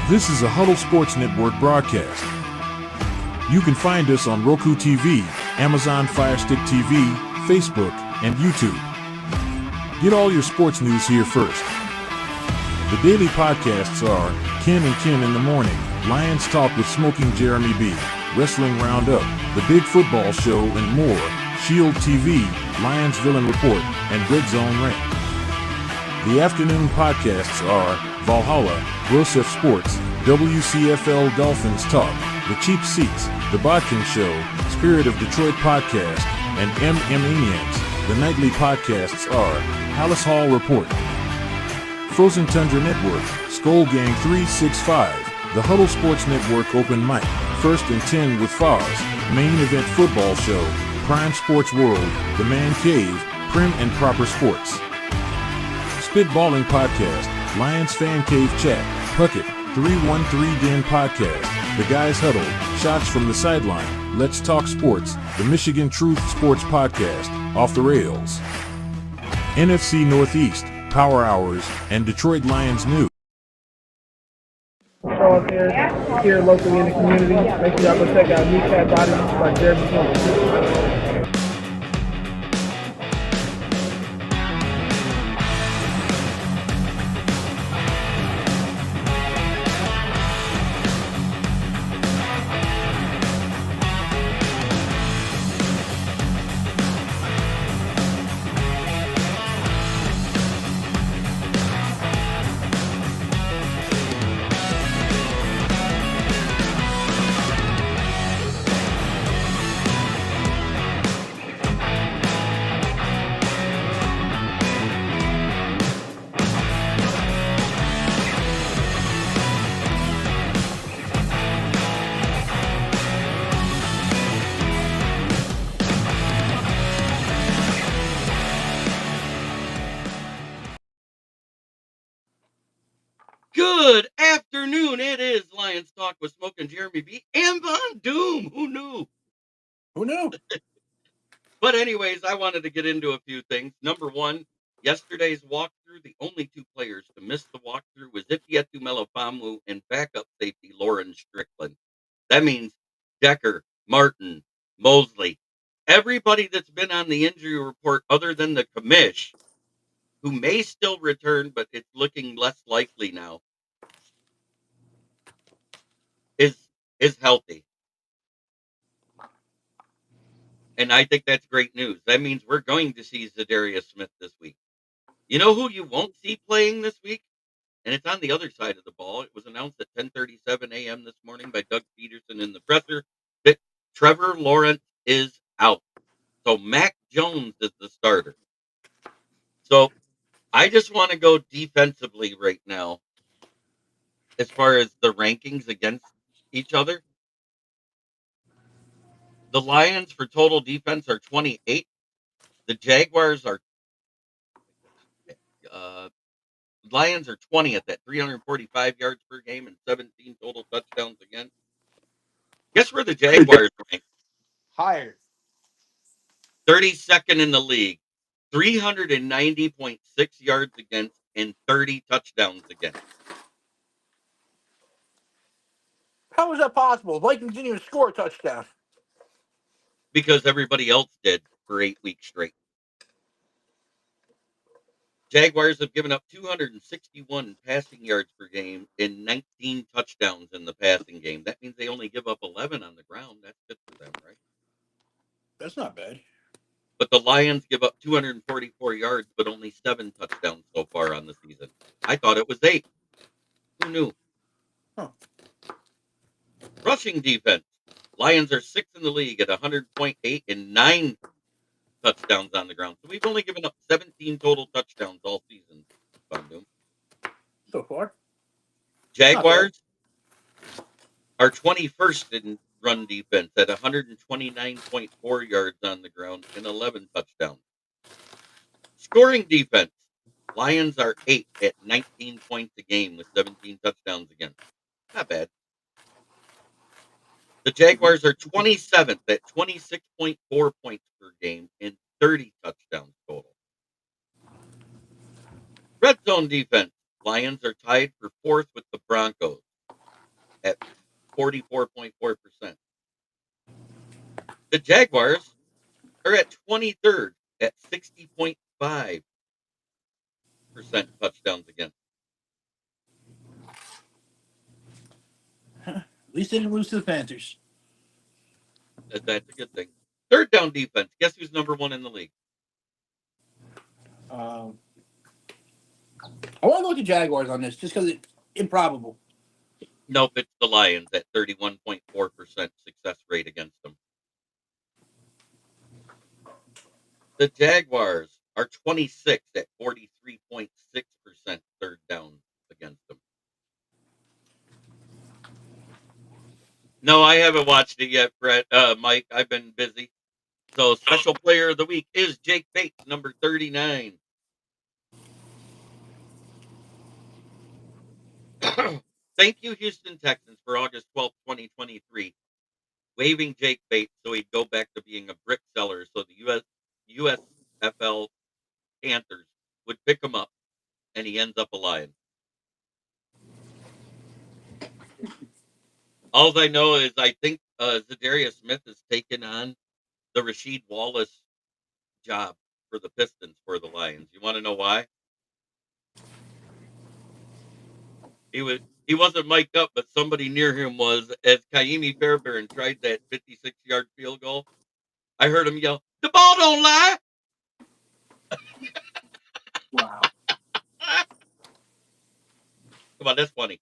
This is a Huddle Sports Network broadcast. You can find us on Roku TV, Amazon Fire Stick TV, Facebook, and YouTube. Get all your sports news here first. The daily podcasts are Ken and Ken in the Morning, Lions Talk with Smoking Jeremy B, Wrestling Roundup, The Big Football Show, and more, Shield TV, Lions Villain Report, and Red Zone Rant. The afternoon podcasts are Valhalla, Grosef Sports, WCFL Dolphins Talk, The Cheap Seats, The Bodkin Show, Spirit of Detroit Podcast, and Maniacs. The nightly podcasts are Hallis Hall Report, Frozen Tundra Network, Skull Gang 365, The Huddle Sports Network Open Mic, First and 10 with Foz, Main Event Football Show, Prime Sports World, The Man Cave, Prim and Proper Sports. Spitballing Podcast, Lions Fan Cave Chat, Puckett, 313 Den Podcast, The Guys Huddle, Shots from the Sideline, Let's Talk Sports, The Michigan Truth Sports Podcast, Off the Rails, NFC Northeast, Power Hours, and Detroit Lions News. Show up here locally in the community. Make sure y'all go check out Kneecap Body by Jeremy Jones. Good afternoon. It is Lions Talk with Smoking Jeremy B. and Von Doom. Who knew? Who knew? But anyways, I wanted to get into a few things. Number one, yesterday's walkthrough, the only two players to miss the walkthrough was Ifeatu Melifamu and backup safety Lauren Strickland. That means Decker, Martin, Mosley, everybody that's been on the injury report other than the commish, who may still return, but it's looking less likely now, is healthy. And I think that's great news. That means we're going to see Zadarius Smith this week. You know who you won't see playing this week? And it's on the other side of the ball. It was announced at 10:37 a.m. this morning by Doug Peterson in the presser that Trevor Lawrence is out. So Mac Jones is the starter. So I just want to go defensively right now as far as the rankings against each other. The Lions for total defense are 28. The Jaguars are Lions are 20th at 345 yards per game and 17 total touchdowns against. Guess where the Jaguars rank? Higher. 32nd in the league. 390.6 yards against and 30 touchdowns against. How is that possible? Vikings didn't even score a touchdown. Because everybody else did for 8 weeks straight. Jaguars have given up 261 passing yards per game and 19 touchdowns in the passing game. That means they only give up 11 on the ground. That's good for them, right? That's not bad. But the Lions give up 244 yards, but only 7 touchdowns so far on the season. I thought it was 8. Who knew? Huh. Rushing defense. Lions are 6th in the league at 100.8 and 9 touchdowns on the ground. So we've only given up 17 total touchdowns all season. So far. Jaguars are 21st in run defense at 129.4 yards on the ground and 11 touchdowns. Scoring defense. Lions are 8th at 19 points a game with 17 touchdowns against. Not bad. The Jaguars are 27th at 26.4 points per game and 30 touchdowns total. Red zone defense. Lions are tied for 4th with the Broncos. at 44.4%. The Jaguars are at 23rd at 60.5% touchdowns against. At least they didn't lose to the Panthers. That's a good thing. Third down defense. Guess who's number one in the league? Um, I want to go with the Jaguars on this just because it's improbable. Nope, it's the Lions at 31.4% success rate against them. The Jaguars are 26th at 43.6% third down against them. No, I haven't watched it yet, Brett. Mike, I've been busy. So special player of the week is Jake Bates, number 39. Thank you, Houston Texans, for August 12th, 2023, waiving Jake Bates so he'd go back to being a brick seller so the USFL Panthers would pick him up, and he ends up a Lion. All I know is I think Zadarius Smith has taken on the Rasheed Wallace job for the Pistons for the Lions. You want to know why? He wasn't mic'd up, but somebody near him was as Kaimi Fairbairn tried that 56-yard field goal. I heard him yell, "The ball don't lie!" Wow. Come on, that's funny.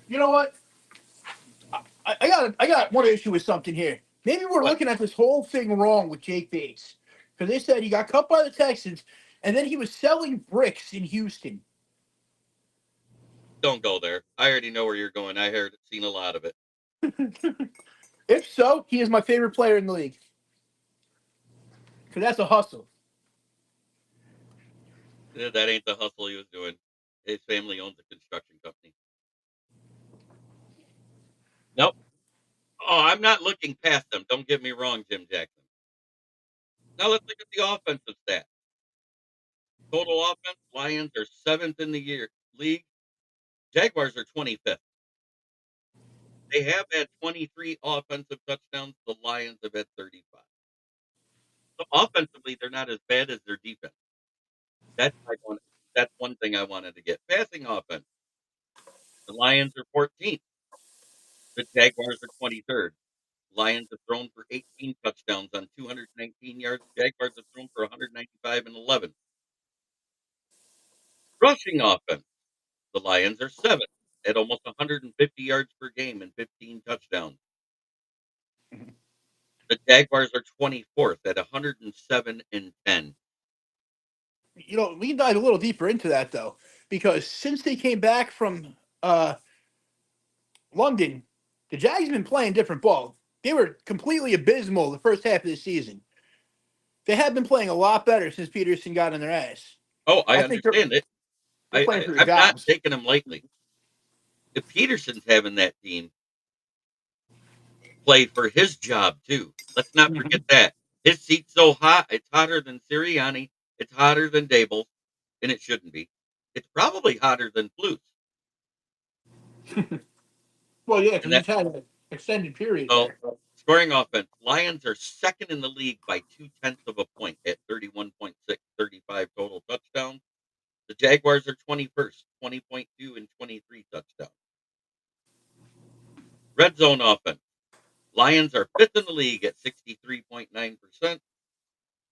You know what? I got one issue with something here. Maybe we're What? looking at this whole thing wrong with Jake Bates because they said he got cut by the Texans and then he was selling bricks in Houston. Don't go there. I already know where you're going. I heard seen a lot of it. If so, he is my favorite player in the league because that's a hustle. That ain't the hustle he was doing. His family owns a construction company. Nope. Oh, I'm not looking past them. Don't get me wrong, Jim Jackson. Now let's look at the offensive stats. Total offense, Lions are 7th in the league. Jaguars are 25th. They have had 23 offensive touchdowns. The Lions have had 35. So offensively, they're not as bad as their defense. That's that's one thing I wanted to get. Passing offense. The Lions are 14th. The Jaguars are 23rd. Lions have thrown for 18 touchdowns on 219 yards. Jaguars have thrown for 195 and 11. Rushing offense. The Lions are 7th at almost 150 yards per game and 15 touchdowns. The Jaguars are 24th at 107 and 10. You know, we can dive a little deeper into that though, because since they came back from London, the Jags have been playing different ball. They were completely abysmal the first half of the season. They have been playing a lot better since Peterson got in their ass. Oh, I I think they're understand it. they're playing for their I've not jobs. taken them lightly. If Peterson's having that team play for his job too, let's not forget that. His seat's so hot, it's hotter than Sirianni, it's hotter than Dable, and it shouldn't be. It's probably hotter than Flus. Well, yeah, And because that he's had an extended period so there. scoring offense. Lions are second in the league by 0.2 of a point at 31.6, 35 total touchdowns. The Jaguars are 21st, 20.2 and 23 touchdowns. Red zone offense. Lions are fifth in the league at 63.9%.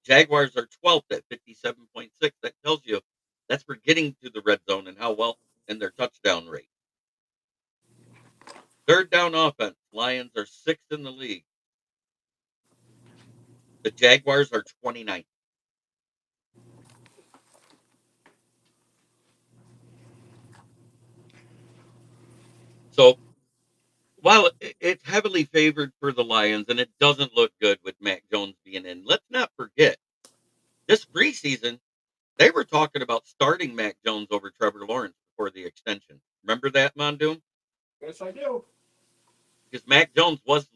Jaguars are 12th at 57.6. That tells you that's for getting to the red zone and how well and their touchdown rate. Third down offense. Lions are sixth in the league. The Jaguars are 29th. So while it's heavily favored for the Lions and it doesn't look good with Mac Jones being in, let's not forget this preseason they were talking about starting Mac Jones over Trevor Lawrence before the extension. Remember that, Mondoom? Yes, I do. Because Mac Jones was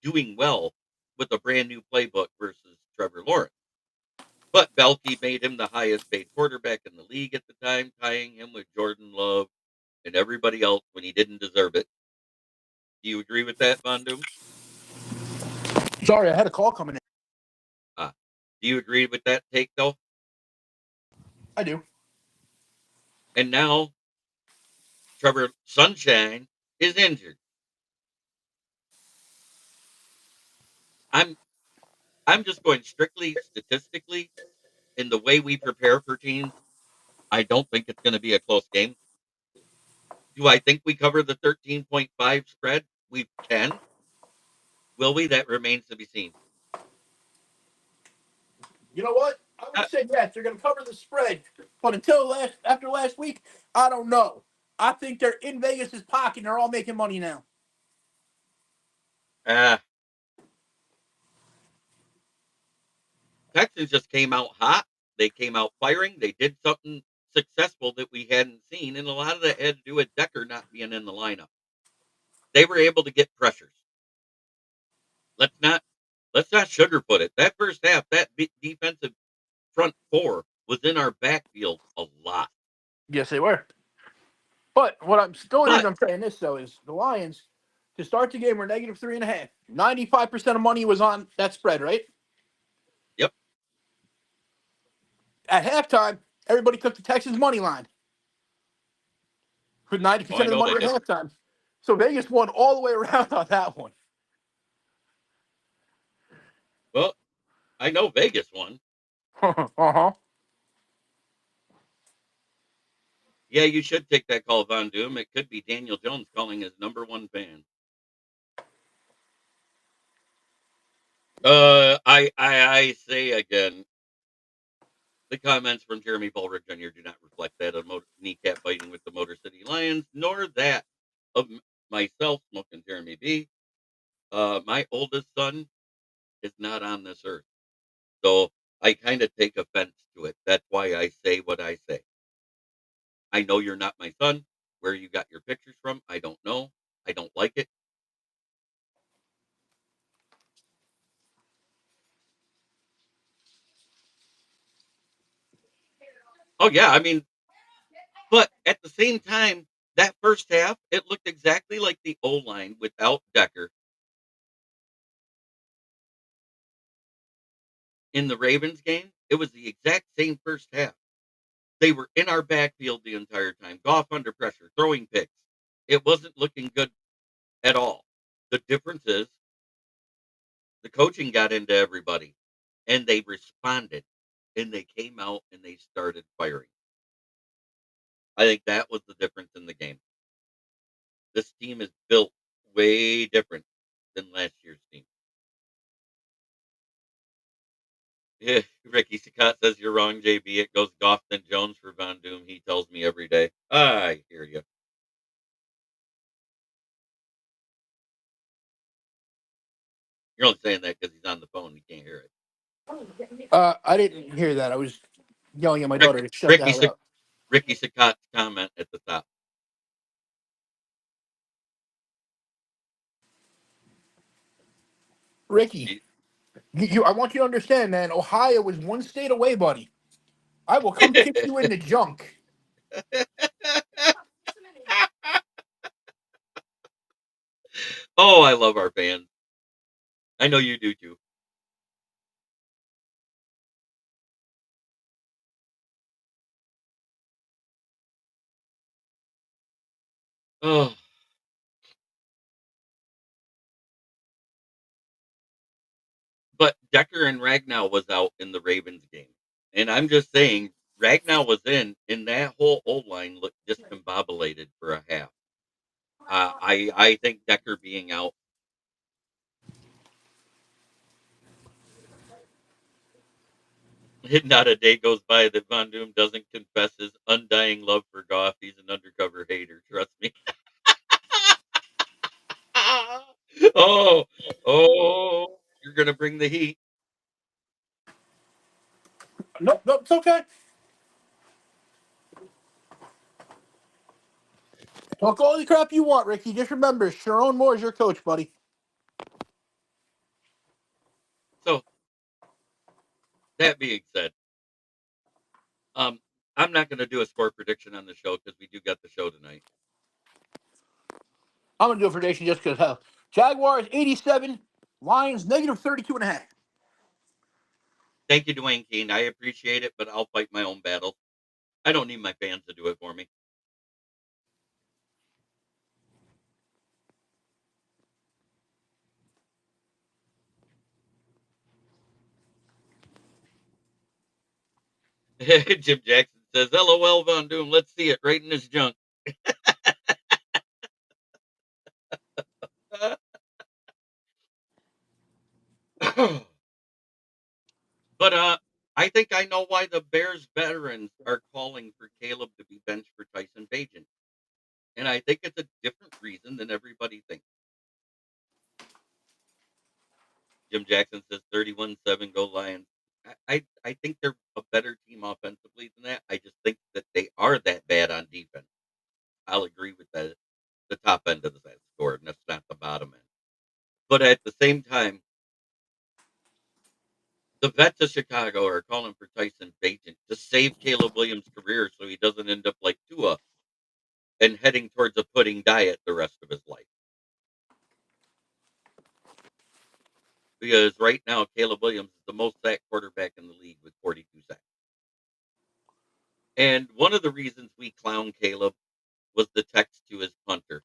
doing well with a brand new playbook versus Trevor Lawrence. But Belkey made him the highest paid quarterback in the league at the time, tying him with Jordan Love and everybody else when he didn't deserve it. Do you agree with that, Von Doom? Sorry, I had a call coming in. Do you agree with that take, though? I do. And now Trevor Sunshine is injured. I'm I'm just going strictly statistically in the way we prepare for teams. I don't think it's going to be a close game. Do I think we cover the 13.5 spread? We can. Will we? That remains to be seen. You know what? I would Uh, say yes, they're going to cover the spread. But after last week, I don't know. I think they're in Vegas's pocket and they're all making money now. uh, Texans just came out hot. They came out firing. They did something successful that we hadn't seen, and a lot of that had to do with Decker not being in the lineup. They were able to get pressures. Let's not let's not sugarcoat it. That first half, that defensive front four was in our backfield a lot. Yes, they were. But the only But reason I'm saying this though is the Lions to start the game were negative 3.5. 95% of money was on that spread, right? yep, At halftime, everybody took the Texans money line with oh 90% I of the know money they at did. halftime. So Vegas won all the way around on that one. Well, I know Vegas won. Uh-huh. Yeah, you should take that call, Von Doom. It could be Daniel Jones calling his number one fan. I say again, the comments from Jeremy Ballrick Jr. do not reflect that of kneecap biting with the Motor City Lions, nor that of myself, Smoking Jeremy B. My oldest son is not on this earth, so I kind of take offense to it. That's why I say what I say. I know you're not my son. Where you got your pictures from, I don't know. I don't like it. Oh yeah, I mean, but at the same time, that first half, it looked exactly like the O line without Decker in the Ravens game. It was the exact same first half. They were in our backfield the entire time, Goff under pressure, throwing picks. It wasn't looking good at all. The difference is the coaching got into everybody and they responded and they came out and they started firing. I think that was the difference in the game. This team is built way different than last year's team. Yeah, Ricky Scott says you're wrong, JB. It goes Goff then Jones for Von Doom. He tells me every day. I hear you. You're only saying that because he's on the phone. He can't hear it. I didn't hear that. I was yelling at my daughter Ricky to shut the Ricky hell up. Ricky Scott's comment at the top. Ricky, I want you to understand, man. Ohio is one state away, buddy. I will come kick you in the junk. Oh, I love our fans. I know you do too. Oh, but Decker and Ragnow was out in the Ravens game, and I'm just saying Ragnow was in, and that whole old line looked discombobulated for a half. I think Decker being out. Not a day goes by that Von Doom doesn't confess his undying love for Goff. He's an undercover hater. Trust me. oh, oh, you're gonna bring the heat. Nope, nope, it's okay. Talk all the crap you want, Ricky. Just remember, Sharon Moore is your coach, buddy. So that being said, um, I'm not gonna do a score prediction on the show because we do got the show tonight. I'm going to do a prediction just because hell. Jaguars 87, Lions negative 32.5. Thank you, Dwayne Keene. I appreciate it, but I'll fight my own battles. I don't need my fans to do it for me. Jim Jackson says, LOL, Von Doom. Let's see it right in his junk. But I think I know why the Bears veterans are calling for Caleb to be benched for Tyson Bagent. And I think it's a different reason than everybody thinks. Jim Jackson says 31-7, go Lions. I think they're a better team offensively than that. I just think that they are that bad on defense. I'll agree with that. The top end of that score, and that's not the bottom end. But at the same time, the vets of Chicago are calling for Tyson Bagent to save Caleb Williams' career so he doesn't end up like Tua and heading towards a pudding diet the rest of his life. Because right now, Caleb Williams is the most sacked quarterback in the league with 42 sacks. And one of the reasons we clown Caleb was the text to his punter.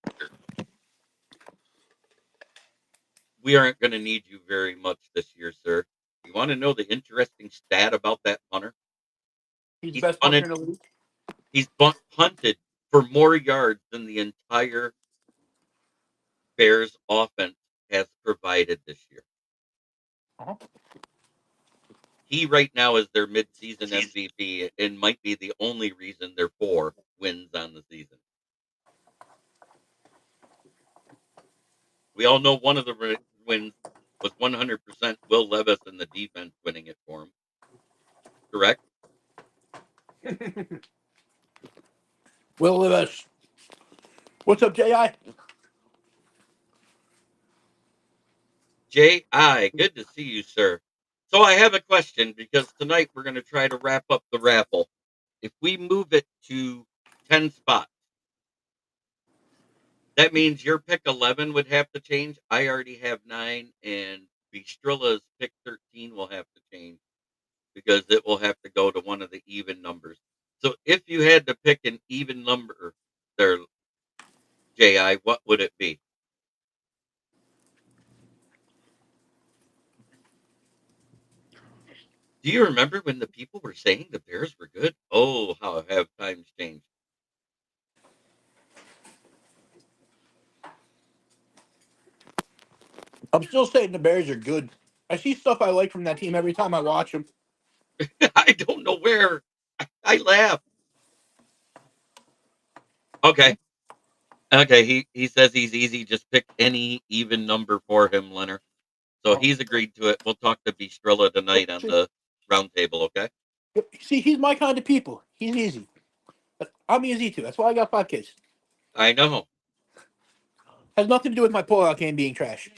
We aren't going to need you very much this year, sir. You want to know the interesting stat about that punter? He's the best punter in the league. He's punted for more yards than the entire Bears offense has provided this year. Uh-huh. He right now is their midseason MVP and might be the only reason they're 4 wins on the season. We all know one of the wins was 100% Will Levis and the defense winning it for him. Correct? Will Levis. What's up, J.I.? J.I., good to see you, sir. So I have a question because tonight we're going to try to wrap up the raffle. If we move it to 10 spots, that means your pick 11 would have to change. I already have 9, and Bistrilla's pick 13 will have to change because it will have to go to one of the even numbers. So if you had to pick an even number there, J.I., what would it be? Do you remember when the people were saying the Bears were good? Oh, how have times changed. I'm still saying the Bears are good. I see stuff I like from that team every time I watch them. I don't know where. I laugh. Okay. Okay, he says he's easy. Just pick any even number for him, Leonard. So he's agreed to it. We'll talk to Bistrilla tonight on the round table, okay? See, he's my kind of people. He's easy. But I'm easy too. That's why I got 5 kids. I know. Has nothing to do with my pullout game being trash.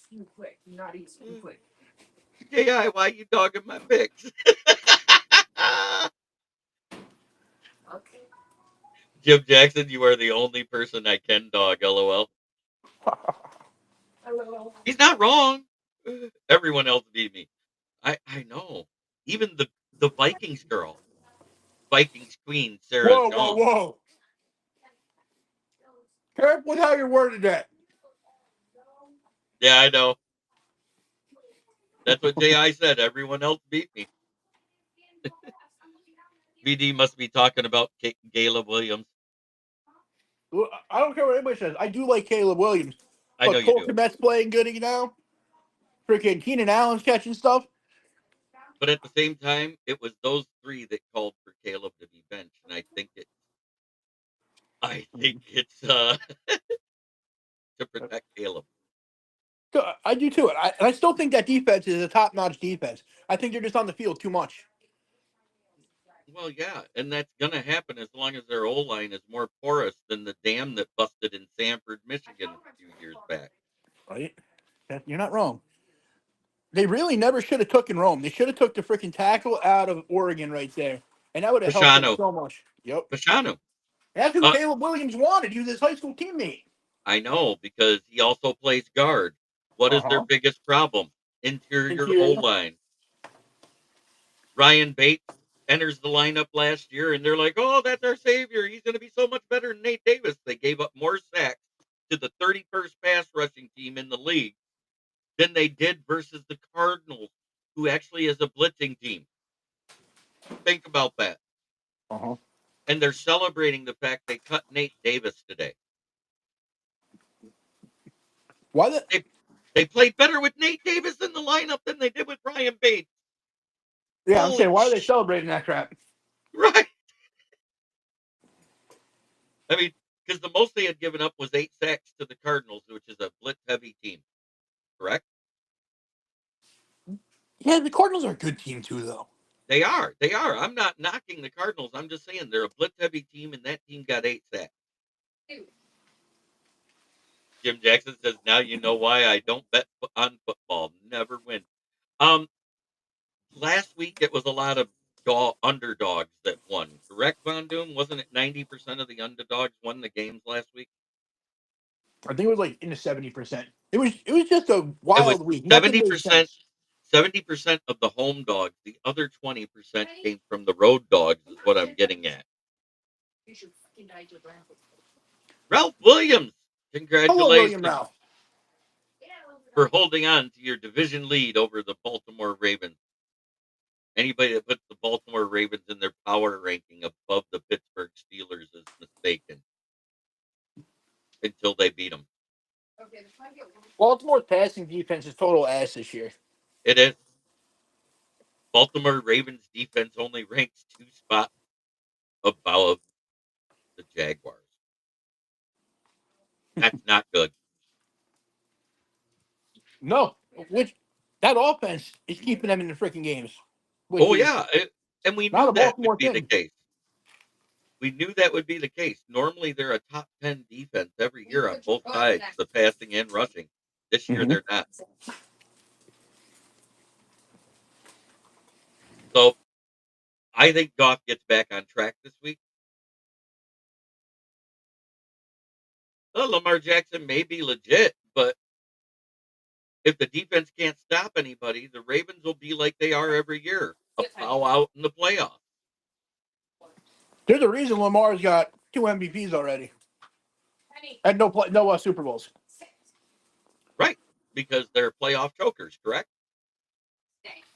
You quick. You're not easy. You quick. J.I., why you dogging my picks? Okay. Jim Jackson, you are the only person I can dog, LOL. Hello. He's not wrong. Everyone else beat me. I know. Even the Vikings girl. Vikings queen, Sarah Whoa, Jean. whoa. Careful with how you're worded that. Yeah, I know. That's what J.I. said. Everyone else beat me. VD must be talking about Caleb Williams. I don't care what anybody says. I do like Caleb Williams. I know But you Cole do. Kmet's playing good now. Freaking Keenan Allen's catching stuff. But at the same time, it was those 3 that called for Caleb to be benched. And I think it's to protect Caleb. I do too. I still think that defense is a top-notch defense. I think they're just on the field too much. Well, yeah, and that's going to happen as long as their O-line is more porous than the dam that busted in Sanford, Michigan a few years back. Right? You're not wrong. They really never should have took in Rome. They should have took the freaking tackle out of Oregon right there. And that would have helped them Pashano. so much. Yep. Pashano. That's who Caleb Williams wanted. He was his high school teammate. I know, because he also plays guard. What is their Uh-huh. biggest problem? Interior Interior. O-line. Ryan Bates enters the lineup last year, and they're like, "Oh, that's our savior. He's going to be so much better than Nate Davis." They gave up more sacks to the 31st pass rushing team in the league than they did versus the Cardinals, who actually is a blitzing team. Think about that. Uh-huh. And they're celebrating the fact they cut Nate Davis today. Why the They played better with Nate Davis in the lineup than they did with Ryan Bates. Yeah, I'm saying Holy why are they sh! celebrating that crap? Right. I mean, because the most they had given up was 8 sacks to the Cardinals, which is a blitz heavy team. Correct? Yeah, the Cardinals are a good team too, though. They are. They are. I'm not knocking the Cardinals. I'm just saying they're a blitz heavy team, and that team got 8 sacks. Jim Jackson says, "Now you know why I don't bet on football. Never win." Um, Last week it was a lot of underdogs that won. Correct, Von Doom? Wasn't it 90% of the underdogs won the games last week? I think it was like in the 70%. It was just a It was wild week. Nothing made 70%. sense. 70% of the home dogs. The other 20% came from the road dogs. Is what I'm getting at. Ralph Williams, Hello, William congratulations Ralph. for holding on to your division lead over the Baltimore Ravens. Anybody that puts the Baltimore Ravens in their power ranking above the Pittsburgh Steelers is mistaken until they beat them. Baltimore's passing defense is total ass this year. It is. Baltimore Ravens defense only ranks 2 spots above the Jaguars. That's not good. No, which that offense is keeping them in the freaking games, which Oh is yeah, and we not knew a that would Baltimore be the thing. case. We knew that would be the case. Normally, they're a top 10 defense every year on both sides, the passing and rushing. This year, Mm-hmm. they're not. So I think Goff gets back on track this week. Well, Lamar Jackson may be legit, but if the defense can't stop anybody, the Ravens will be like they are every year, a bow out in the playoffs. There's a reason Lamar's got 2 MVPs already and no Super Bowls. Right, because they're playoff chokers, correct?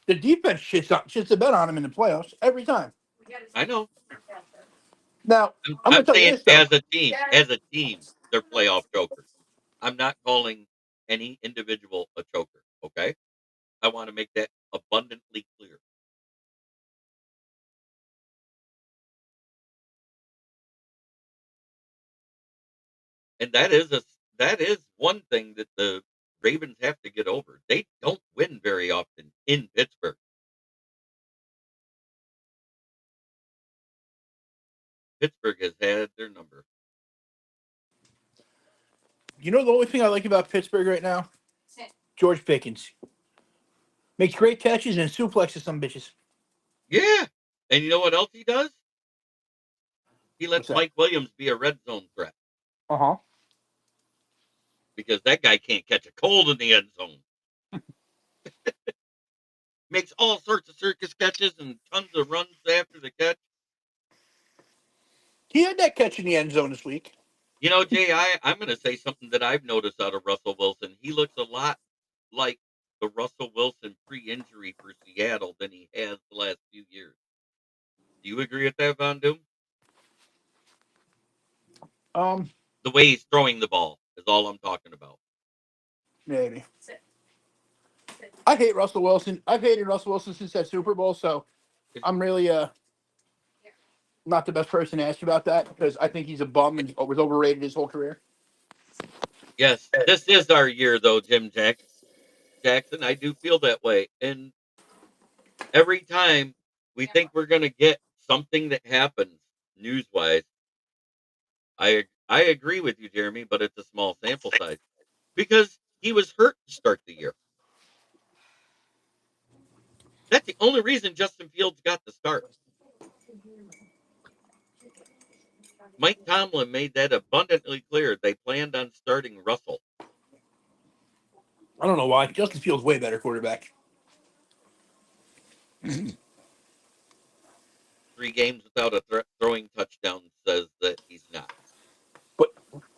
The defense shits the bed on him in the playoffs every time. I know. Now, I'm I'm going to tell you saying this though. as a team, they're playoff chokers. I'm not calling any individual a choker, okay? I want to make that abundantly clear. And that is one thing that the Ravens have to get over. They don't win very often in Pittsburgh. Pittsburgh has had their number. You know the only thing I like about Pittsburgh right now? George Pickens. Makes great catches and suplexes some bitches. Yeah. And you know what else he does? He lets What's that? Mike Williams be a red zone threat Uh-huh. because that guy can't catch a cold in the end zone. Makes all sorts of circus catches and tons of runs after the catch. He had that catch in the end zone this week. You know, Jay, I'm going to say something that I've noticed out of Russell Wilson. He looks a lot like the Russell Wilson pre-injury for Seattle than he has the last few years. Do you agree with that, Von Doom? Um, The way he's throwing the ball is all I'm talking about. maybe. I hate Russell Wilson. I've hated Russell Wilson since that Super Bowl, so I'm really not the best person to ask you about that because I think he's a bum and was overrated his whole career. Yes, this is our year, though, Jackson. I do feel that way. And every time we think we're going to get something that happens news-wise, I agree with you, Jeremy, but it's a small sample size because he was hurt to start the year. That's the only reason Justin Fields got the start. Mike Tomlin made that abundantly clear. They planned on starting starting Russell. I don't know why. Justin Fields way better quarterback. 3 games without a throwing touchdown says that he's not. But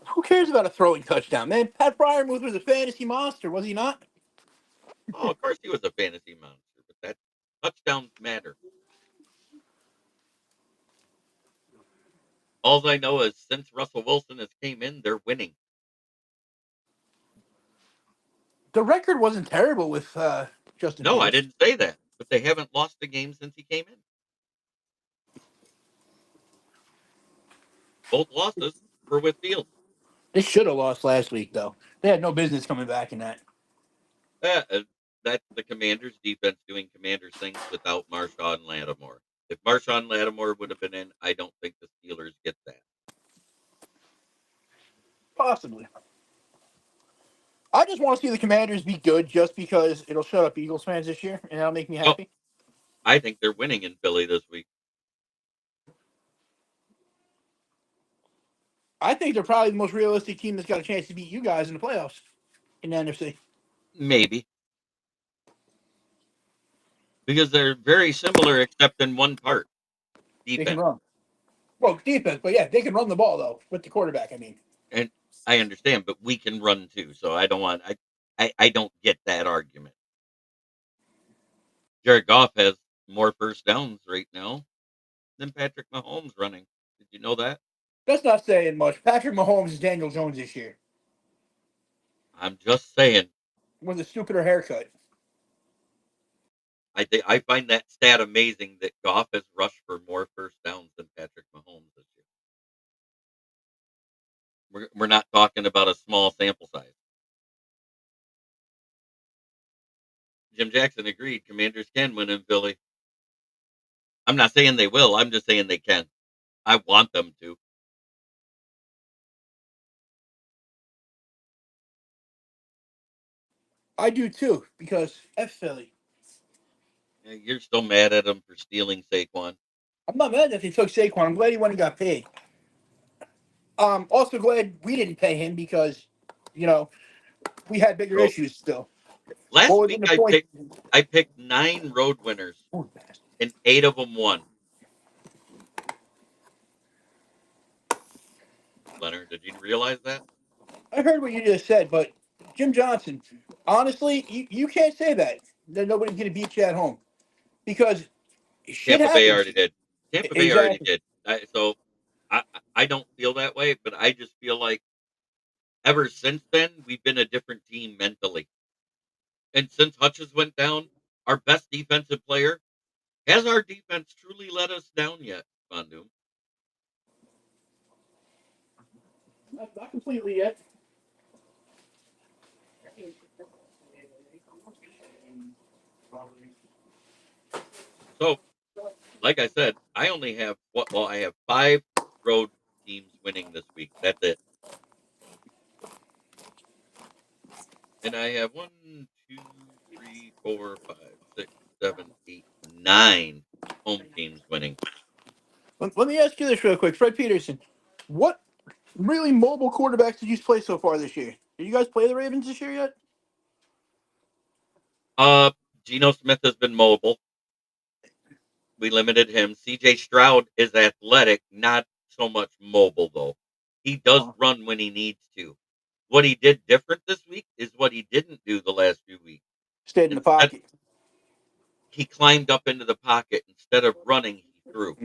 who cares about a throwing touchdown, man? Pat Fryermuth was a fantasy monster, was he not? Oh, of course he was a fantasy monster, but that touchdowns matter. All I know is since Russell Wilson has came in, they're winning. The record wasn't terrible with Justin No, I Fields. didn't say that, but they haven't lost a game since he came in. Both losses were with Fields. They should have lost last week, though. They had no business coming back in that. That's the Commanders' defense doing Commanders things without Marshawn Lattimore. If Marshawn Lattimore would have been in, I don't think the Steelers get that. Possibly. I just want to see the Commanders be good just because it'll shut up Eagles fans this year, and that'll make me Oh, happy. I think they're winning in Philly this week. I think they're probably the most realistic team that's got a chance to beat you guys in the playoffs in the NFC. Maybe. Because they're very similar except in one part. They can Defense. run. Well, defense, but yeah, they can run the ball, though, with the quarterback, I mean. And I understand, but we can run too. So I don't get that argument. Jared Goff has more first downs right now than Patrick Mahomes running. Did you know that? That's not saying much. Patrick Mahomes is Daniel Jones this year I'm just saying. with a stupider haircut. I find that stat amazing that Goff has rushed for more first downs than Patrick Mahomes this year. We're not talking about a small sample size. Jim Jackson agreed. Commanders can win in Philly. I'm not saying they will. I'm just saying they can. I want them to. I do too, because F Philly. You're still mad at them for stealing Saquon. I'm not mad that they took Saquon. I'm glad he went and got paid. Also glad we didn't pay him because, you know, we had bigger So issues still. last What was week in the point? I picked 9 road winners and 8 of them won. Leonard, did you realize that? I heard what you just said, but Jim Johnson, honestly, you can't say that nobody's going to beat you at home because shit Tampa Bay happens. already did. Tampa Bay already Exactly. did. So I don't feel that way, but I just feel like ever since then we've been a different team mentally. And since Hutchins went down, our best defensive player, has our defense truly let us down yet, Von Doom? Not completely yet. So, like I said, I only have I have 5 road teams winning this week. That's it. And I have 1, 2, 3, 4, 5, 6, 7, 8, 9 home teams winning. Let me ask you this real quick. Fred Peterson, what really mobile quarterbacks did you play so far this year? Did you guys play the Ravens this year yet? Geno Smith has been mobile. We limited him. CJ Stroud is athletic, not so much mobile though. He does run when he needs to. What he did different this week is what he didn't do the last few weeks. Stayed in the Instead, pocket. he climbed up into the pocket. Instead of running, he threw.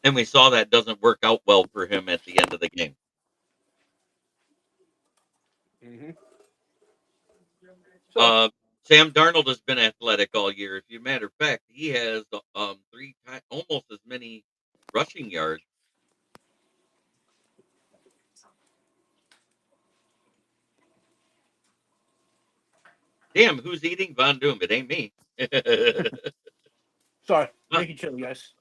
And we saw that doesn't work out well for him at the end of the game. Mm-hmm. So, Sam Darnold has been athletic all year. If you matter of fact, he has 3 times, almost as many rushing yards. Damn, who's eating Von Doom? It ain't me. sorry, making sure, guys.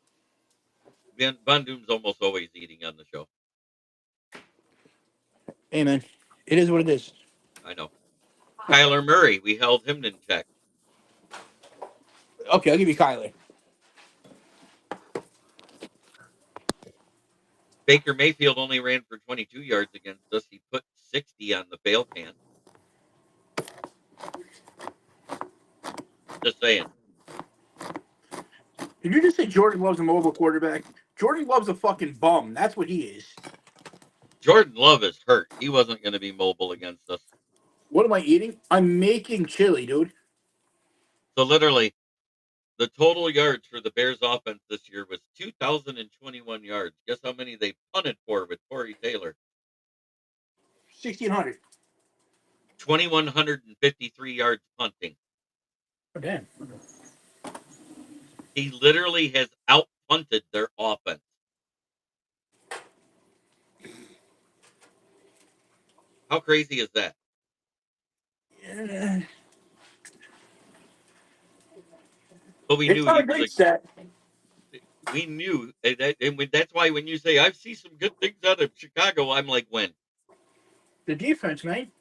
Von Doom's almost always eating on the show. Hey, man, it is what it is. I know. Kyler Murray, we held him in check. Okay, I'll give you Kyler. Baker Mayfield only ran for 22 yards against us. He put 60 on the fail can. Just saying. Did you just say Jordan Love's a mobile quarterback? Jordan Love's a fucking bum. That's what he is. Jordan Love is hurt. He wasn't going to be mobile against us. What am I eating? I'm making chili, dude. So literally, the total yards for the Bears offense this year was 2,021 yards. Guess how many they punted for with Corey Taylor? 1,600. 2,153 yards punting. Oh, damn. He literally has out punted their offense. How crazy is that? Yeah. But we It's knew not he a was great stat. we knew, and that's why when you say I've seen some good things out of Chicago, I'm like, when? The defense, man.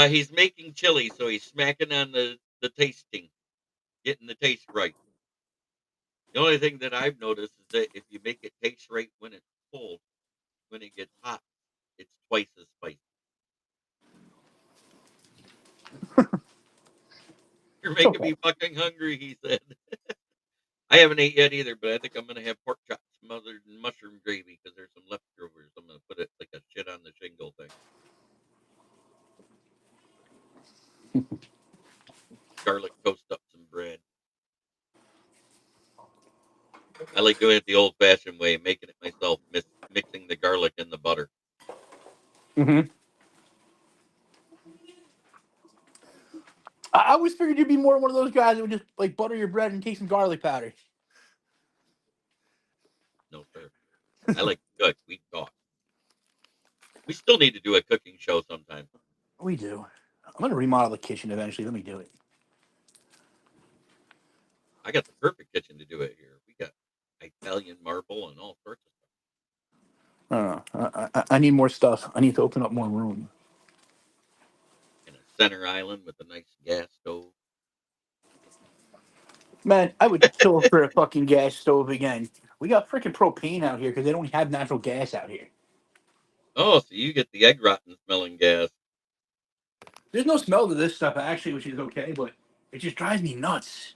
He's making chili, so he's smacking on the tasting, getting the taste right. The only thing that I've noticed is that if you make it taste right when it's cold, when it gets hot, it's twice as spicy. You're It's making okay. me fucking hungry, he said. I haven't ate yet either, but I think I'm gonna have pork chops smothered in mushroom gravy because there's some leftovers. I'm gonna put it like a shit on the shingle thing. Garlic toast up some bread. I like doing it the old-fashioned way, making it myself, mixing the garlic and the butter. Mm-hmm. I always figured you'd be more one of those guys that would just like butter your bread and take some garlic powder. No, sir. I like to cook. We talk. We still need to do a cooking show sometime. We do. I'm gonna remodel the kitchen eventually. Let me do it. I got the perfect kitchen to do it here. We got Italian marble and all sorts of stuff. I don't know. I need more stuff. I need to open up more room. And a center island with a nice gas stove. Man, I would kill for a fucking gas stove again. We got freaking propane out here because they don't have natural gas out here. Oh, so you get the egg rotten smelling gas. There's no smell to this stuff actually, which is okay, but it just drives me nuts.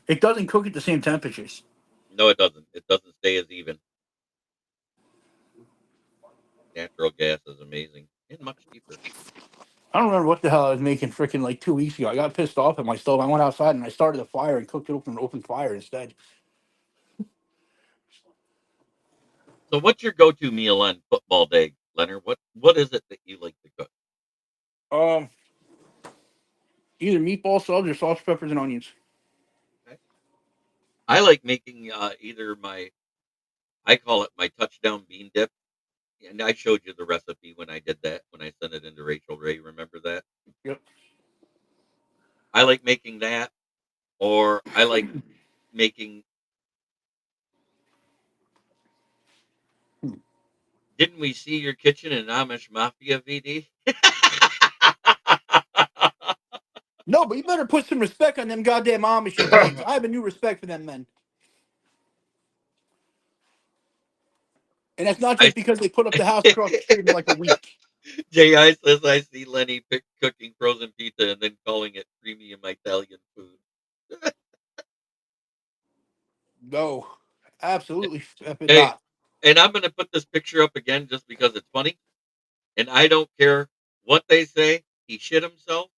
It doesn't cook at the same temperatures. No, it doesn't. It doesn't stay as even. Natural gas is amazing and much cheaper. I don't remember what the hell I was making freaking like 2 weeks ago. I got pissed off at my stove. I went outside and I started a fire and cooked it up in an open fire instead. So, what's your go-to meal on football day, Leonard? What is it that you like to cook? Um, Either meatball subs or sauce, peppers, and onions. Okay. I like making either I call it my touchdown bean dip, and I showed you the recipe when I did that when I sent it into Rachel Ray. Remember that? Yep. I like making that, or I like making. Didn't we see your kitchen in Amish Mafia VD? No, but you better put some respect on them goddamn Amish names. I have a new respect for them men. And that's not I just because they put up the house across the street in like a week. J.I. says I see Lenny cooking frozen pizza and then calling it premium Italian food. No, absolutely effing Hey, not. and I'm going to put this picture up again just because it's funny. And I don't care what they say. He shit himself.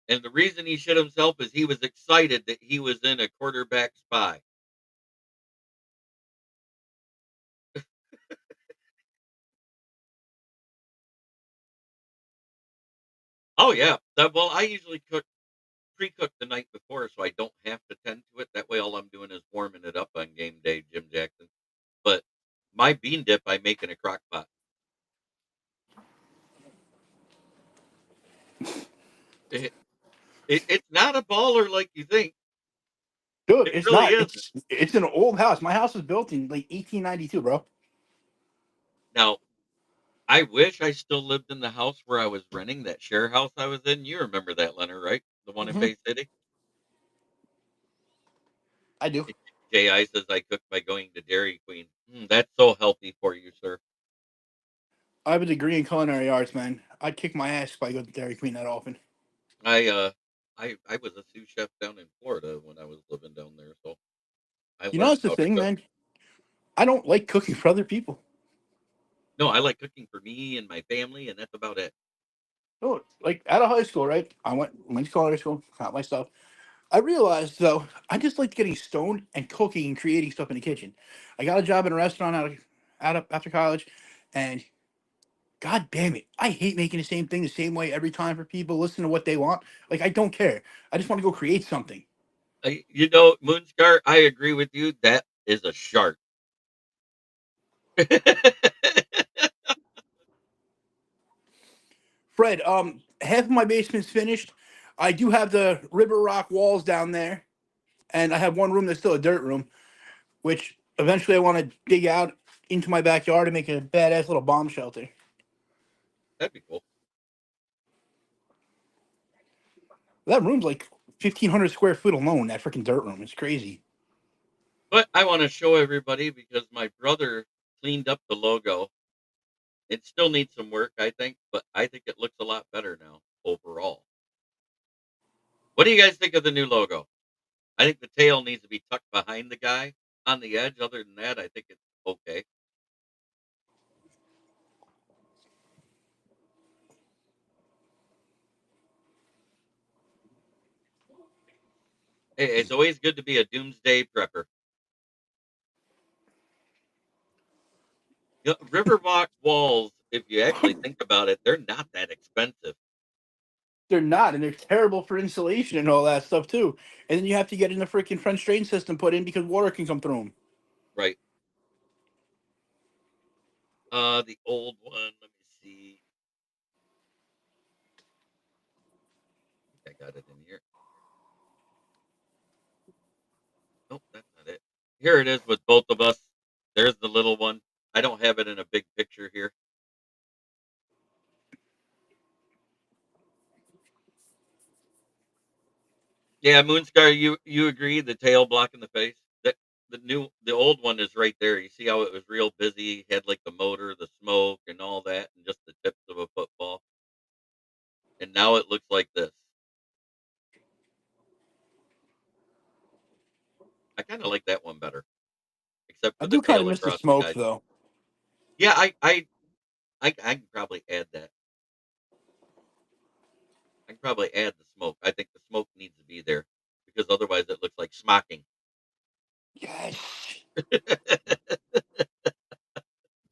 And the reason he shit himself is he was excited that he was in a quarterback spy. Oh, yeah. Well, I usually pre-cook the night before so I don't have to tend to it. That way, all I'm doing is warming it up on game day, Jim Jackson. But my bean dip, I make in a crock pot. It, it's not a baller like you think. Dude, It it's really not. isn't. It's an old house. My house was built in like 1892, bro. Now, I wish I still lived in the house where I was renting that share house I was in. You remember that, Leonard, right? The one in Hmm. Bay City? I do. J.I. says I cook by going to Dairy Queen. That's so healthy for you, sir. I have a degree in culinary arts, man. I'd kick my ass if I go to Dairy Queen that often. I uh I was a sous chef down in Florida when I was living down there, so I You know, learned that's the how to thing, cook. man. I don't like cooking for other people. No, I like cooking for me and my family, and that's about it. Oh, like out of high school, right? I went to culinary school, got my stuff. I realized though, I just liked getting stoned and cooking and creating stuff in the kitchen. I got a job in a restaurant after college, and god damn it, I hate making the same thing the same way every time for people. Listen to what they want. Like I don't care. I just want to go create something. Moonscar, I agree with you. That is a shark. Fred, half of my basement's finished. I do have the river rock walls down there, and I have one room that's still a dirt room, which eventually I want to dig out into my backyard and make a badass little bomb shelter. That'd be cool. That room's like 1,500 square foot alone. That freaking dirt room. It's crazy. But I want to show everybody because my brother cleaned up the logo. It still needs some work, I think, but I think it looks a lot better now overall. What do you guys think of the new logo? I think the tail needs to be tucked behind the guy on the edge. Other than that, I think it's okay. Hey, it's always good to be a doomsday prepper. Riverwalk walls, if you actually think about it, they're not that expensive, They're not, and they're terrible for insulation and all that stuff too. And then you have to get in the freaking French drain system put in because water can come through them. right? The old one. Let me see. I think I got it in here. Nope, that's not it. Here it is with both of us. There's the little one. I don't have it in a big picture here. Yeah, Moonscar, you agree the tail blocking the face? That the old one is right there. You see how it was real busy, had like the motor, the smoke, and all that, and just the tips of a football. And now it looks like this. I kind of like that one better, except I for the do kind of tail miss the across the smoke guy. though. Yeah, I can probably add that. I can probably add the smoke. I think the smoke needs to be there because otherwise it looks like smocking. Yes,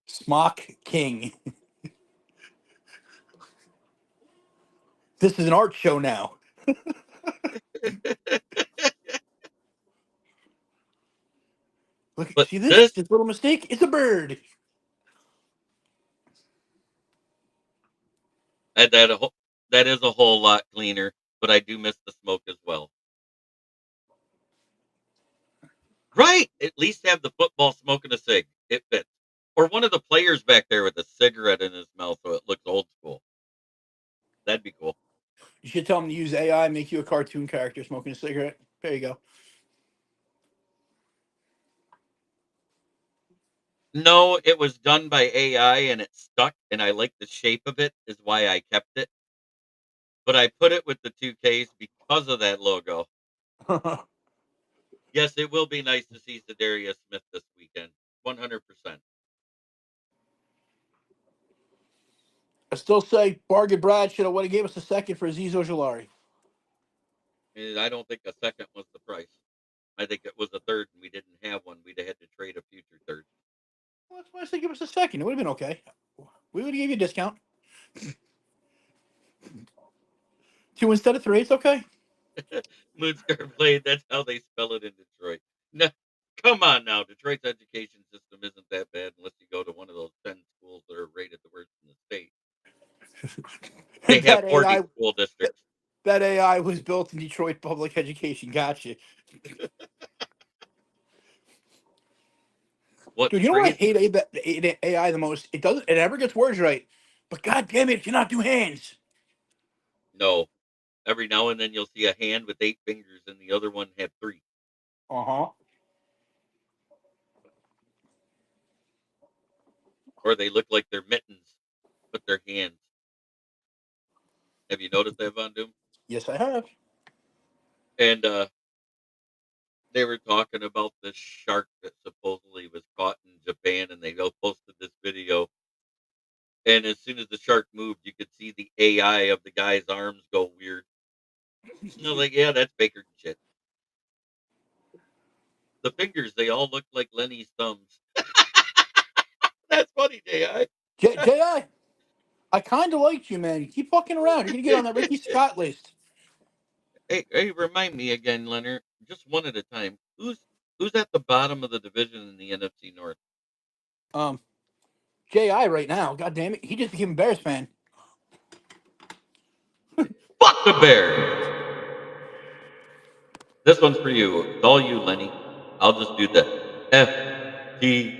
Smock King. This is an art show now. Look, But see this? this This little mistake? It's a bird. that a whole, that is a whole lot cleaner. But I do miss the smoke as well. Right. At least have the football smoking a cig. It fits. Or one of the players back there with a cigarette in his mouth so it looks old school. That'd be cool. You should tell them to use AI, make you a cartoon character smoking a cigarette. There you go. No, it was done by AI and it stuck, and I like the shape of it, is why I kept it. But I put it with the 2Ks because of that logo. I Yes, it will be nice to see Zadarius Smith this weekend. 100%. still say Bargain Brad should have would have gave us a second for Aziz Ojolari. And I don't think a second was the price. I think it was a third, and we didn't have one. We'd have had to trade a future third. Well, that's why I said give us a second. It would have been okay. We would have gave you a discount. Two instead of three. It's okay. Moonscar Blade, that's how they spell it in Detroit. No, come on now. Detroit's education system isn't that bad unless you go to one of those 10 schools that are rated the worst in the state. They have that 40 AI school districts. that AI was built in Detroit public education. Gotcha. What's Dude, you know what I crazy? hate AI the most? It doesn't. It never gets words right. But god damn it, it cannot do hands. No. Every now and then you'll see a hand with 8 fingers and the other one had 3. Uh huh. or they look like they're mittens with their hands. Have you noticed that, Von Doom? Yes, I have. And they were talking about this shark that supposedly was caught in Japan, and they all posted this video. And as soon as the shark moved, you could see the AI of the guy's arms go weird. And I was like, yeah, that's Baker shit. The fingers, they all look like Lenny's thumbs. That's funny, J.I. I kind of liked you, man. You keep fucking around. You're gonna get on that Ricky Scott list. Hey, remind me again, Leonard, just one at a time. Who's at the bottom of the division in the NFC North? Um, Ji right now. God damn it, he just became a Bears fan. Fuck the Bears. This one's for you. It's all you, Lenny. I'll just do the FTP.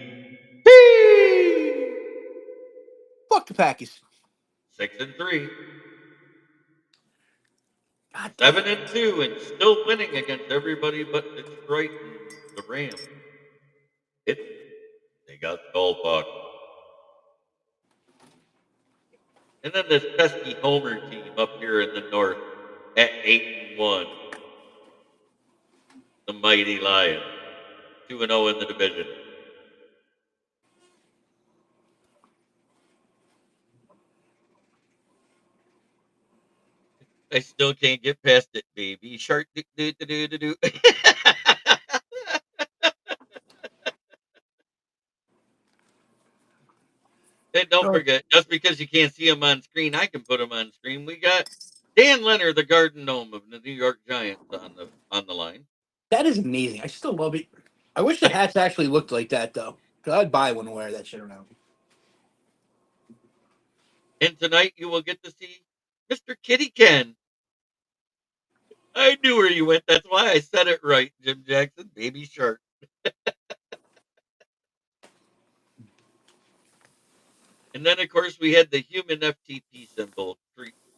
Fuck the Packers. 6-3, God damn. 7-2, and still winning against everybody but Detroit and the Rams. They got smallpox. And then this pesky Homer team up here in the North at 8-1. The mighty Lions, 2-0 in the division. I still can't get past it, baby. Shark do do do do do. And don't forget, just because you can't see them on screen, I can put them on screen. We got Dan Leonard, the Garden Gnome of the New York Giants, on the line. That is amazing. I still love it. I wish the hats actually looked like that though. Cause I'd buy one and wear that shit around. And tonight you will get to see Mr. Kitty Ken. I knew where you went. That's why I said it right, Jim Jackson. Baby Shark. And then, of course, we had the human FTP symbol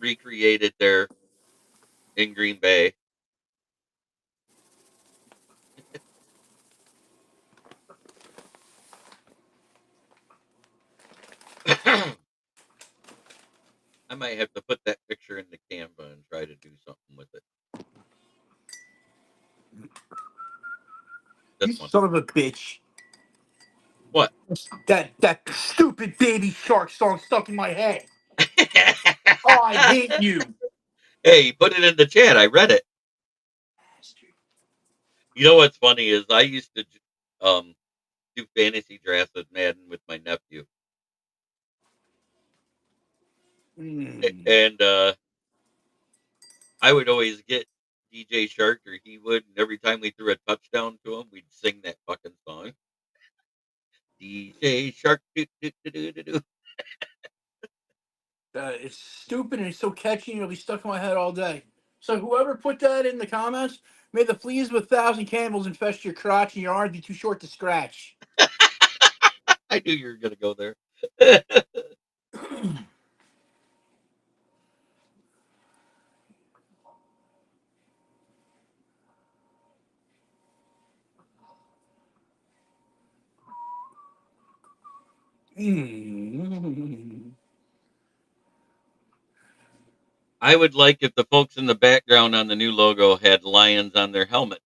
recreated there in Green Bay. I might have to put that picture in the Canva and try to do something with it. This You one. son of a bitch. What? That stupid baby shark song stuck in my head. Oh, I hate you. Hey, put it in the chat. I read it. You know what's funny is I used to um, do fantasy drafts with Madden with my nephew. And I would always get DJ Shark, or he would, and every time we threw a touchdown to him, we'd sing that fucking song. DJ Shark, do do do do do do. It's stupid and it's so catchy and it'll be stuck in my head all day. So whoever put that in the comments, may the fleas with 1,000 candles infest your crotch and your arms be too short to scratch. I knew you were gonna go there. I would like if the folks in the background on the new logo had lions on their helmets.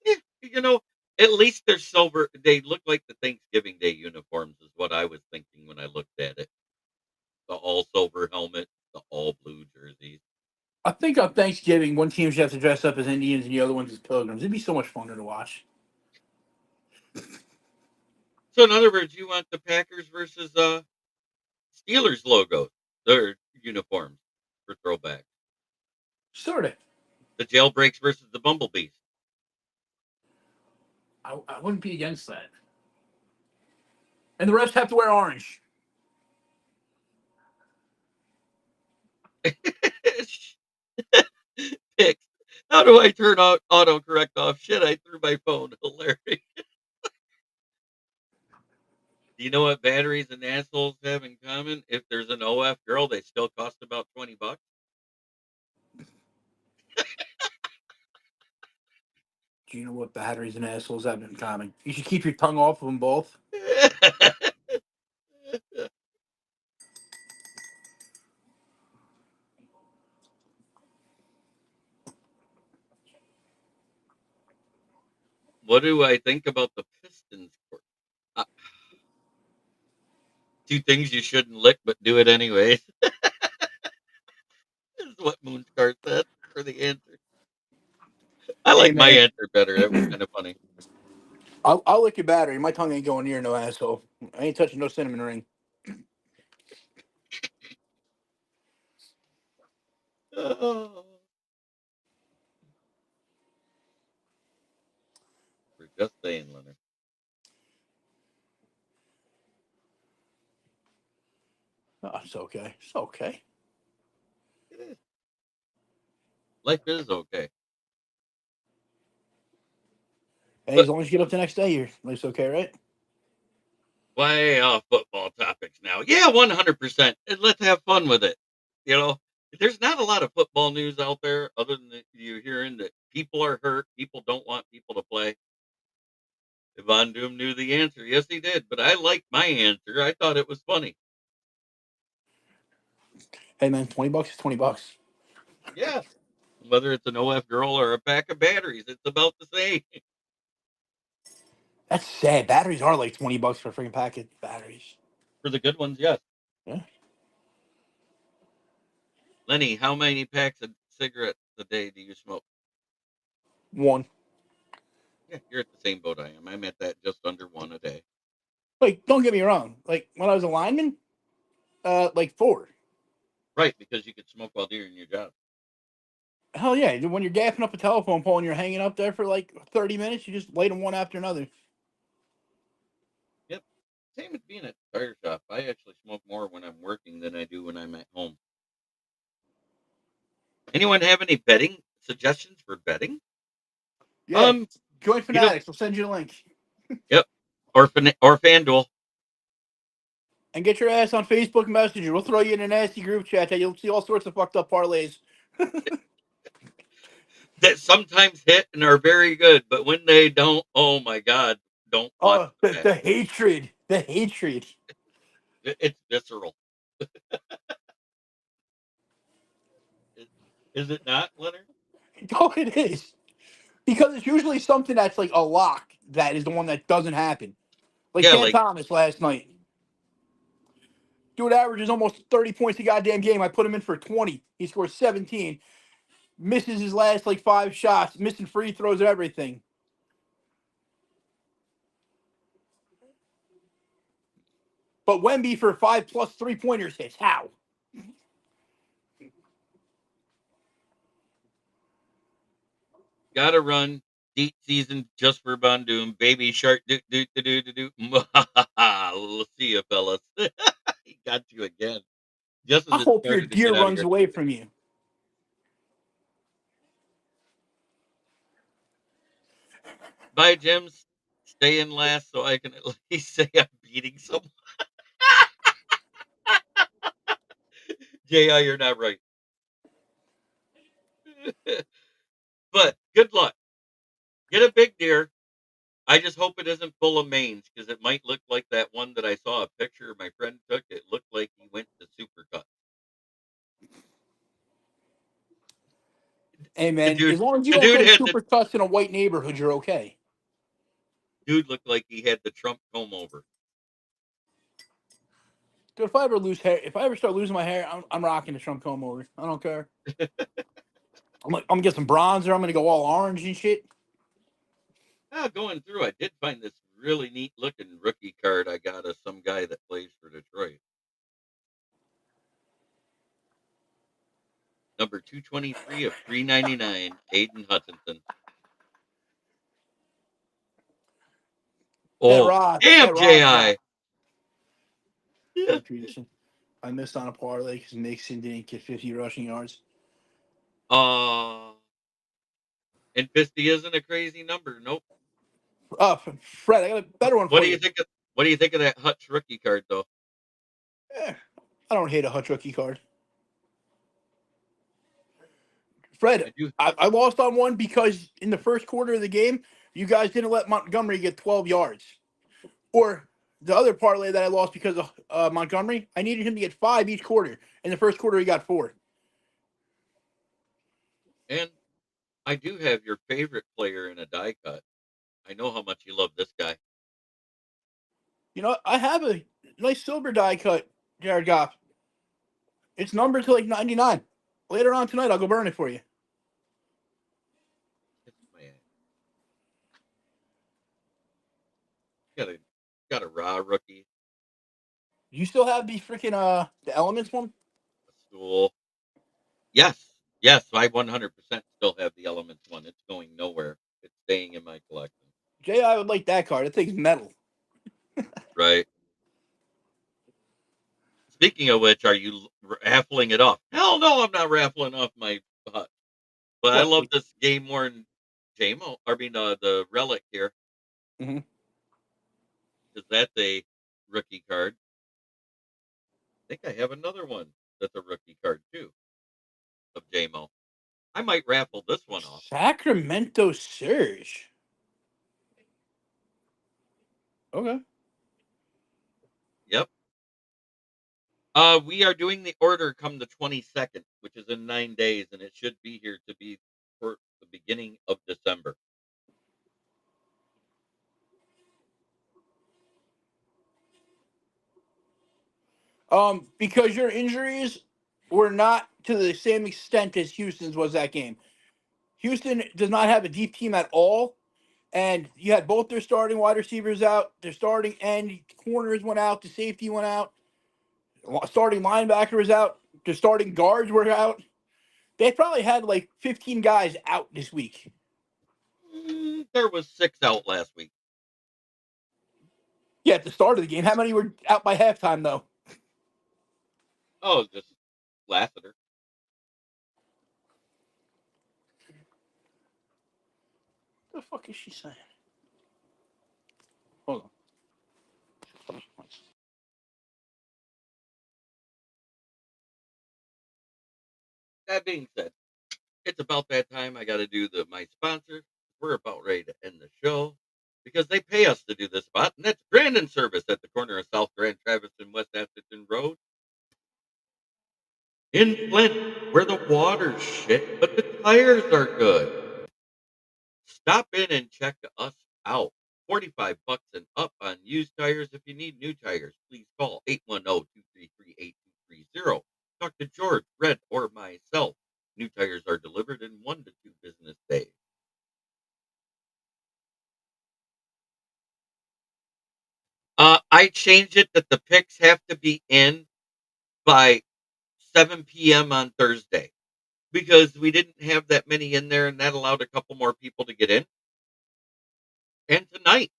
Yeah, you know, at least they're silver. They look like the Thanksgiving Day uniforms, is what I was thinking when I looked at it. The all silver helmet, the all blue jerseys. I think on Thanksgiving, one team should have to dress up as Indians and the other ones as pilgrims. It'd be so much funner to watch. So in other words, you want the Packers versus Steelers logos, their uniforms for throwback. Sort of. The jailbreaks versus the bumblebees. I wouldn't be against that. And the rest have to wear orange. Picks. How do I turn out autocorrect off? Shit, I threw my phone. Hilarious. Do you know what batteries and assholes have in common? If there's an OF girl, they still cost about $20. Do you know what batteries and assholes have in common? You should keep your tongue off of them both. What do I think about the Pistons? Uh, Two things you shouldn't lick, but do it anyways. This is what Moonscar said for the answer. I Hey like my man, answer better. That was kind of funny. I'll lick your battery. My tongue ain't going near no asshole. I ain't touching no cinnamon ring. Oh, we're just saying, Leonard. Oh, it's okay. It's okay. It is. Life is okay. Hey, But as long as you get up the next day, you're life's okay, right? why football topics now? Yeah, 100%. And let's have fun with it. You know, there's not a lot of football news out there other than you hearing that people are hurt, people don't want people to play. Von Doom knew the answer. Yes, he did. But I liked my answer. I thought it was funny. Hey man, $20 is $20. Yeah. Whether it's an OF girl or a pack of batteries, it's about the same. That's sad. Batteries are like $20 for a freaking packet of batteries. For the good ones, yes. Yeah. Lenny, how many packs of cigarettes a day do you smoke? One. Yeah, you're at the same boat I am. I'm at that just under one a day. Like, don't get me wrong. Like when I was a lineman, like four. Right, because you could smoke while doing your job. Hell yeah. When you're gapping up a telephone pole and you're hanging up there for like 30 minutes, you just light them one after another. Yep. Same with being at the tire shop. I actually smoke more when I'm working than I do when I'm at home. Anyone have any betting suggestions for betting? Yeah. Um, Join you know, Fanatics. We'll send you a link. yep. Or FanDuel. And get your ass on Facebook Messenger. We'll throw you in a nasty group chat that you'll see all sorts of fucked up parlays. That sometimes hit and are very good, but when they don't, oh my God, don't watch Oh, the the, bet. the hatred. The hatred. It's visceral. Is is it not, Leonard? Oh, it is. Because it's usually something that's like a lock that is the one that doesn't happen. Like Yeah, Cam like Thomas last night. Dude averages almost 30 points a goddamn game. I put him in for 20. He scores 17. Misses his last like 5 shots, missing free throws and everything. But Wemby for 5+ 3-pointers hits. How? gotta run deep season just for Von Doom. Baby shark do do do do do do. We'll see you, fellas. He got you again. Just I as it hope your started to deer get out of runs here. away from you. Bye, Jims. Stay in last so I can at least say I'm beating someone. JI, you're not right. But good luck. Get a big deer. I just hope it isn't full of mange because it might look like that one that I saw a picture my friend took. It looked like he went to Supercut. Hey The man, dude, as long as you the don't dude go to had the super cuts in a white neighborhood, you're okay. dude looked like he had the Trump comb over. Dude, if I ever lose hair, if I ever start losing my hair, I'm rocking the Trump comb over. I don't care. I'm gonna get some bronzer. I'm gonna go all orange and shit. Going through, I did find this really neat looking rookie card I got of some guy that plays for Detroit. Number 223 of 399, Aiden Hutchinson. That Oh, Ross, damn, that Ross guy. JI. Peterson. I missed on a parlay because Mixon didn't get 50 rushing yards. Uh, and 50 isn't a crazy number. Nope. Fred, I got a better one What for do you you. think of what do you think of that Hutch rookie card though? I don't hate a Hutch rookie card. Fred, I do. I lost on one because in the first quarter of the game, you guys didn't let Montgomery get 12 yards. Or the other parlay that I lost because of Montgomery, I needed him to get 5 each quarter. In the first quarter, he got 4. And I do have your favorite player in a die cut. I know how much you love this guy. You know, I have a nice silver die cut, Jared Goff. It's numbered to like 99. Later on tonight, I'll go burn it for you. Kiss my ass. Got a raw rookie, You still have the freaking the Elements one? a stool. Yes, yes, I 100% still have the Elements one. It's going nowhere. It's staying in my collection. Jay, I would like that card. That thing's metal. Right. Speaking of which, are you raffling it off? Hell no, I'm not raffling off my hut. But I What? love this game worn JMO. I mean, the relic here. Mm-hmm. Because that's a rookie card. I think I have another one that's a rookie card too of JMO. I might raffle this one off. Sacramento Surge. Okay. Yep. We are doing the order come the 22nd, which is in 9 days, and it should be here to be for the beginning of December. Because your injuries were not to the same extent as Houston's was that game. Houston does not have a deep team at all, and you had both their starting wide receivers out, their starting end corners went out, the safety went out, starting linebacker was out, the starting guards were out. They probably had like 15 guys out this week. There was 6 out last week. Yeah, at the start of the game. How many were out by halftime, though? Oh, just Lassiter. What the fuck is she saying? Hold on. That being said, it's about that time. I got to do my sponsor. We're about ready to end the show because they pay us to do this spot, and that's Grandin Service at the corner of South Grand Travis and West Atherton Road in Flint, where the water's shit, but the tires are good. Stop in and check us out. 45 bucks and up on used tires. If you need new tires, please call 810-233-8230. Talk to George, Red, or myself. New tires are delivered in 1 to 2 business days. I changed it that the picks have to be in by 7 p.m. on Thursday because we didn't have that many in there, and that allowed a couple more people to get in. And tonight,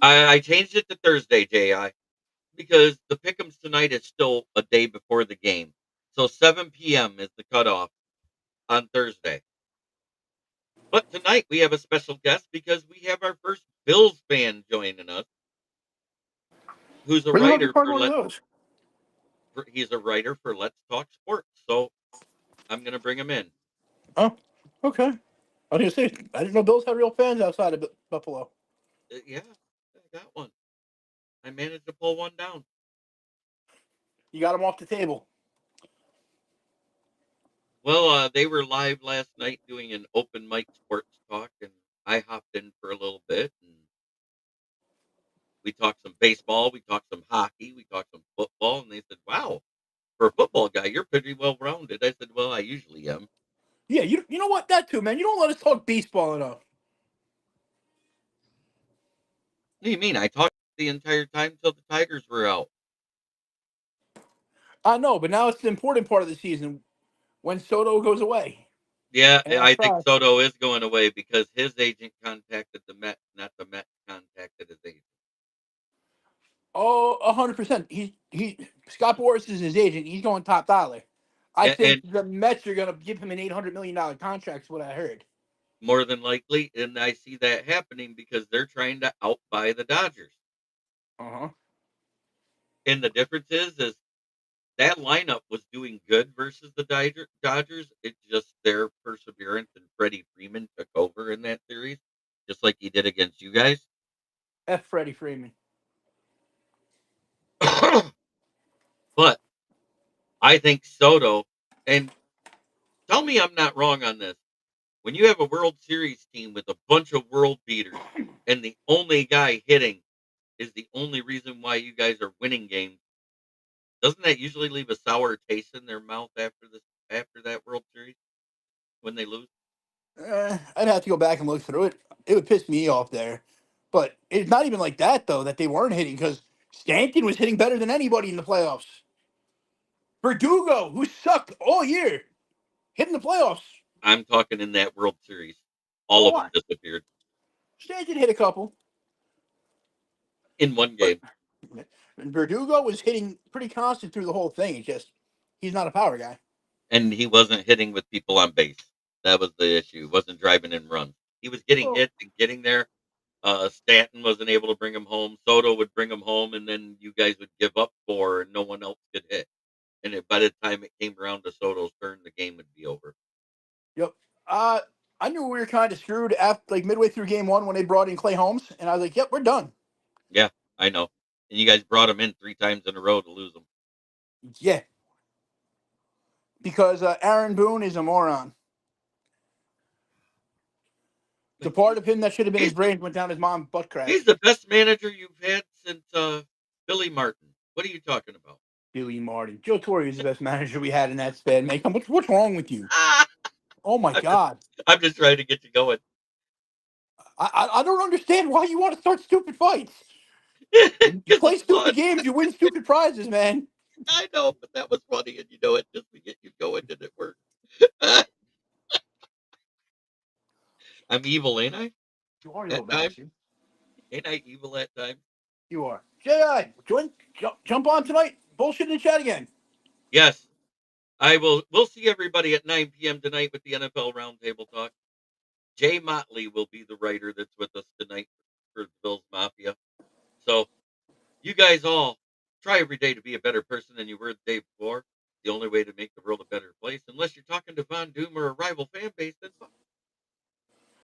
I changed it to Thursday, Ji, because the pick'ems tonight is still a day before the game. So 7 p.m. is the cutoff on Thursday. But tonight we have a special guest because we have our first Bills fan joining us, who's a Where the hell did you writer find one of those? he's a writer for Let's Talk Sports. So I'm gonna bring him in. Oh, okay. I was gonna say I didn't know Bills had real fans outside of Buffalo. Yeah, I got one. I managed to pull one down. You got them off the table. Well, they were live last night doing an open mic sports talk, and I hopped in for a little bit, and we talked some baseball, we talked some hockey, we talked some football, and they said, "Wow, for a football guy, you're pretty well rounded." I said, "Well, I usually am." Yeah, you know what? That too, man. You don't let us talk baseball enough. What do you mean? I talked the entire time till the Tigers were out. I know, but now it's the important part of the season when Soto goes away. Yeah, And I that's think right. Soto is going away because his agent contacted the Mets, not the Mets contacted his agent. Oh, 100%. Scott Boras is his agent. He's going top dollar. I think And the Mets are going to give him an $800 million contract. Is what I heard. more than likely, and I see that happening because they're trying to outbuy the Dodgers. Uh-huh. And the difference is that lineup was doing good versus the Dodgers. It's just their perseverance and Freddie Freeman took over in that series, just like he did against you guys. F. Freddie Freeman. But I think Soto, and tell me I'm not wrong on this. When you have a World Series team with a bunch of world beaters, and the only guy hitting is the only reason why you guys are winning games, doesn't that usually leave a sour taste in their mouth after that World Series when they lose? I'd have to go back and look through it. It would piss me off there. But it's not even like that, though, that they weren't hitting because Stanton was hitting better than anybody in the playoffs. Verdugo, who sucked all year, hit in the playoffs. I'm talking in that World Series. All Oh, of my. them disappeared Stanton hit a couple, in one but game, Verdugo was hitting pretty constant through the whole thing. It's just he's not a power guy. and he wasn't hitting with people on base. That was the issue. He wasn't driving in runs. He was getting Well, hits and getting there. Stanton wasn't able to bring him home. Soto would bring him home, and then you guys would give up 4, and no one else could hit. And by the time it came around to Soto's turn, the game would be over. yep. Uh, I knew we were kind of screwed after like midway through game one when they brought in Clay Holmes, and I was like, "Yep, we're done." Yeah, I know. And you guys brought him in 3 times in a row to lose him. Yeah, because Aaron Boone is a moron. The But part of him that should have been his he's the brain went down his mom's butt crack. he's the best manager you've had since Billy Martin. What are you talking about? Billy Martin. Joe Torre is the best manager we had in that span, man. What's wrong with you? Ah, Oh my I'm just, God. I'm just trying to get you going. I don't understand why you want to start stupid fights. You Because play it's fun. stupid games, you win stupid prizes, man. I know, but that was funny, and you know it just to get you going, and it worked. I'm evil, ain't I? You are a little At times, bastard. ain't I evil at times? You are. J.I., jump on tonight. Bullshit in the chat again. Yes, I will. We'll see everybody at 9 p.m. tonight with the NFL Roundtable Talk. Jay Motley will be the writer that's with us tonight for the Bills Mafia. So you guys all try every day to be a better person than you were the day before. The only way to make the world a better place, unless you're talking to Von Doom or a rival fan base, then